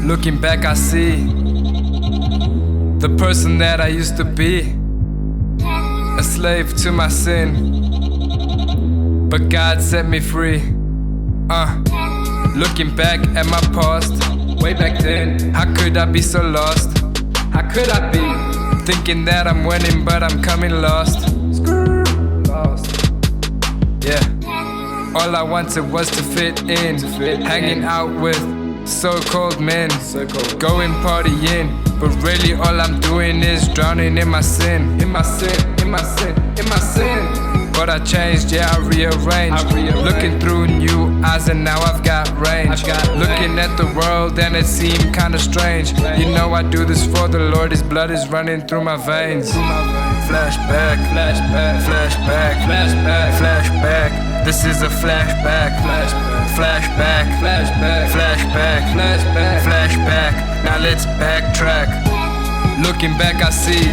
Looking back, I see the person that I used to be, a slave to my sin, but God set me free. Looking back at my past, way back then, how could I be so lost? How could I be thinking that I'm winning, but I'm coming lost? Yeah, all I wanted was to fit in, hanging out with so-called men, going partying, but really all I'm doing is drowning in my sin, in my sin, in my sin, in my sin. But I changed, yeah, I rearranged, looking through new eyes and now I've got range. Looking at the world and it seemed kinda strange. You know I do this for the Lord, His blood is running through my veins. Flashback, flashback, flashback, flashback, flashback. This is a flashback, flashback, flashback, flashback, flashback, flashback, flashback. Now let's backtrack. Looking back, I see.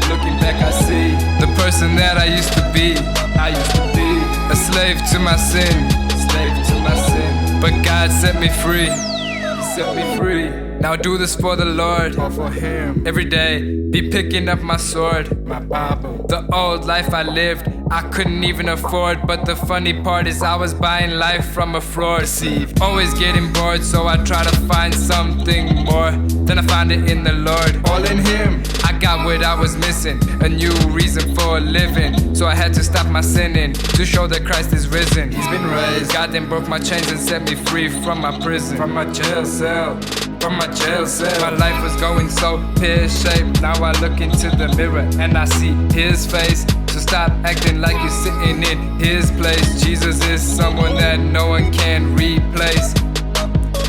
Looking back, I see the person that I used to be. I used to be a slave to my sin, slave to my sin. But God set me free. He set me free. Now do this for the Lord, all for Him. Every day, be picking up my sword, my Bible. The old life I lived, I couldn't even afford. But the funny part is I was buying life from a floor. Deceived, always getting bored, so I try to find something more. Then I found it in the Lord, all in Him. I got what I was missing, a new reason for living. So I had to stop my sinning, to show that Christ is risen. He's been raised. God then broke my chains and set me free from my prison, from my jail cell. From my jail cell. My life was going so pear-shaped. Now I look into the mirror and I see His face. So stop acting like you're sitting in His place. Jesus is someone that no one can replace.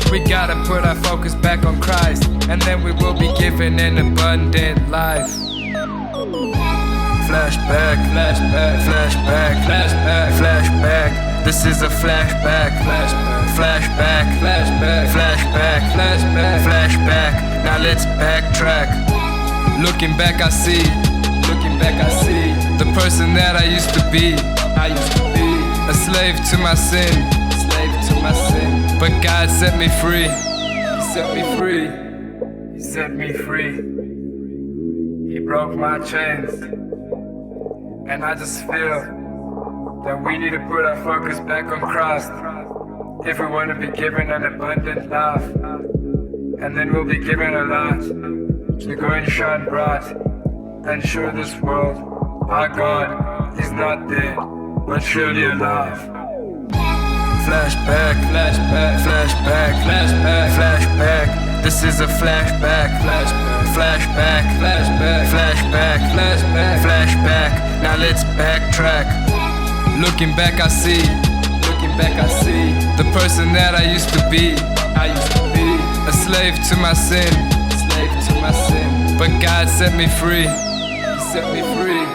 We gotta put our focus back on Christ, and then we will be given an abundant life. Flashback, flashback, flashback, flashback, flashback. This is a flashback, flashback, flashback, flashback, flashback, flashback, flashback. Now let's backtrack. Looking back, I see. Looking back, I see the person that I used to be. I used to be a slave to my sin, slave to my sin. But God set me free. He set me free. He set me free. He broke my chains. And I just feel that we need to put our focus back on Christ if we want to be given an abundant life. And then we'll be given a light to go and shine bright and show this world our God is not dead, but surely alive. Flashback, flashback, flashback, flashback, flashback. This is a flashback, flashback, flashback, flashback, flashback, flashback, flashback. Now let's backtrack. Looking back, I see. Looking back, I see the person that I used to be. I used to be a slave to my sin, slave to my sin. But God set me free. He set me free.